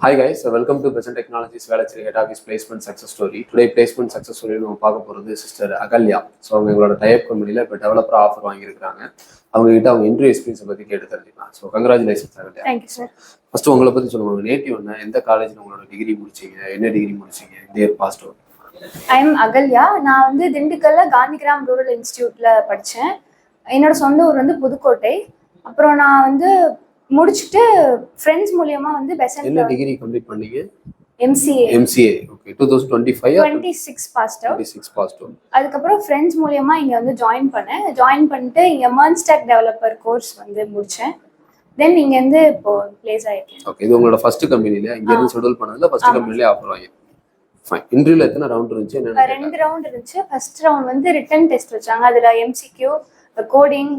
Hi guys, so welcome to Present Technologies Velachiri Head Office Placement Success Story. Today placement success story நம்ம பார்க்க போகிறது sister Ahalya. So அவங்க எங்களோட type கம்பெனியில் இப்போ டெவலப்பர் ஆஃபர் வாங்கியிருக்காங்க. அவங்க கிட்ட அவங்க இன்டர்வியூ எக்ஸ்பீரியன்ஸை பற்றி கேட்டு தெரிஞ்சுக்கலாம். So congratulations Ahalya. Thank you sir. First உங்களை பற்றி சொல்லுவாங்க. நேட்டிவ் என்ன, எந்த காலேஜில் உங்களோட டிகிரி முடிச்சிங்க, என்ன டிகிரி முடிச்சிங்க, year passed out? I am Ahalya. நான் வந்து திண்டுக்கல்ல காந்திகிராம் ரூரல் இன்ஸ்டியூட்ல படித்தேன். என்னோட சொந்த ஊர் வந்து புதுக்கோட்டை. அப்புறம் நான் வந்து முடிச்சுட்டு ஃப்ரெண்ட்ஸ் மூலியமா வந்து பெசன்ட். என்ன டிகிரி கம்ப்ளீட் பண்ணீங்க? MCA. Okay. 2025 26 passed out. 26 passed out. அதுக்கப்புறம் ஃப்ரெண்ட்ஸ் மூலியமா இங்க வந்து ஜாயின் பண்ணிட்டு இங்க MERN-STACK டெவலப்பர் கோர்ஸ் வந்து முடிச்சேன். தென் இங்க இருந்து இப்போ பிளேஸ் ஆயிருக்கேன். ஓகே. இது உங்களோட ஃபர்ஸ்ட் கம்பெனில இங்க இருந்து ஷெட்யூல் பண்ணதுல ஃபர்ஸ்ட் கம்பெனிலே ஆஃபர் வாங்கி. ஃபைன். இன்டர்வியூல எத்தனை ரவுண்ட் இருந்துச்சு? என்ன? 2 ரவுண்ட் இருந்துச்சு. ஃபர்ஸ்ட் ரவுண்ட் வந்து ரிட்டன் டெஸ்ட் வச்சாங்க. அதுல MCQ கோடிங்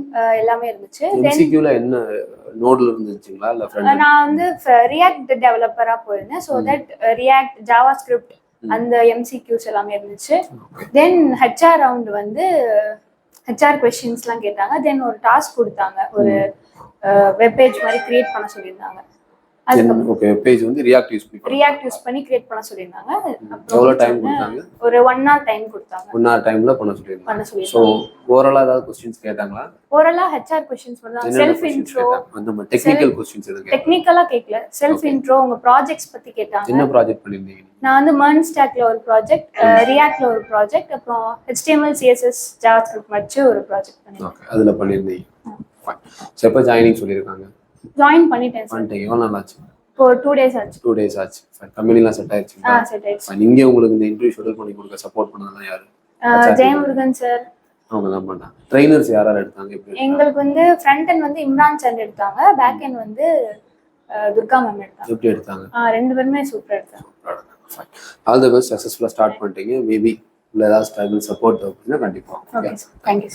எல்லாமே இருந்துச்சு. MCQல என்ன நோட்ல இருந்துச்சுங்களா இல்ல ஃப்ரண்ட்? நான் வந்து ரியாக்ட் டெவலப்பரா போயிருந்தேன். சோ தட் ரியாக்ட் ஜாவாஸ்கிரிப்ட் அந்த MCQs எல்லாமே இருந்துச்சு. தென் HR ரவுண்ட் வந்து HR क्वेश्चंसலாம் கேட்டாங்க. தென் ஒரு டாஸ்க் கொடுத்தாங்க. ஒரு வெப் பேஜ் மாதிரி கிரியேட் பண்ண சொல்லியிருந்தாங்க. ஓகே. பேஜ் வந்து ரியாக்ட் யூஸ் பண்ணி கிரியேட் பண்ண சொல்லிருந்தாங்க. எவ்வளவு டைம் கொடுத்தாங்க? ஒரு 1 hour டைம் கொடுத்தாங்க. 1 hour டைம்ல பண்ண சொல்லிருந்தாங்க. சோ ஓவராலா ஏதாவது क्वेश्चंस கேட்டாங்களா? ஓவராலா HR क्वेश्चंस பண்ணாங்க. செல்ஃப் இன்ட்ரோ, அந்த டெக்னிக்கல் क्वेश्चंस எதுவும் கேட்டாங்க? டெக்னிக்கலா கேக்கல. செல்ஃப் இன்ட்ரோ, உங்க ப்ராஜெக்ட்ஸ் பத்தி கேட்டாங்க. என்ன ப்ராஜெக்ட் பண்ணிருந்தீங்க? நான் வந்து MERN-STACKல ஒரு ப்ராஜெக்ட், ரியாக்ட்ல ஒரு ப்ராஜெக்ட், அப்புறம் HTML CSS ஜாவாஸ்கிரிப்ட் வச்சு ஒரு ப்ராஜெக்ட் பண்ணிருந்தேன். ஓகே. அதுல பண்ணிருந்தீங்க. ஃபைன். சோ எப்ப ஜாயினிங் சொல்லிருக்காங்க? ஜாயின் பண்ணிட்டேன் சார். எவ்வளவு நாள் ஆச்சு? இப்போ 2 days ஆச்சு. 2 days ஆச்சு. கம்பெனிலாம் செட் ஆயிடுச்சு. செட் ஆயிடுச்சு. நீங்க உங்களுக்கு இந்த இன்டர்வியூ ஷெட்யூல் பண்ணி கொடுக்க சப்போர்ட் பண்ணதெல்லாம் யாரு? ஜெயமுருகன் சார். அவங்க தான் பண்ணாங்க. ட்ரெய்னர்ஸ் யாரா எடுத்தாங்க? எப்படி? எங்களுக்கு வந்து ஃப்ரண்ட் எண்ட் வந்து இம்ரான் சார் எடுத்தாங்க. பேக் எண்ட் வந்து துர்கா மேம் எடுத்தாங்க. எப்படி எடுத்தாங்க? 2 பேருமே சூப்பரா எடுத்தாங்க. ஃபைன். All the best. சக்சஸ்ஃபுல்லா ஸ்டார்ட் பண்ணிட்டீங்க. மேபி இல்ல ஏதாவது ஸ்ட்ரகிள் சப்போர்ட் அப்படினா கண்டிப்பா. ஓகே. Thank you.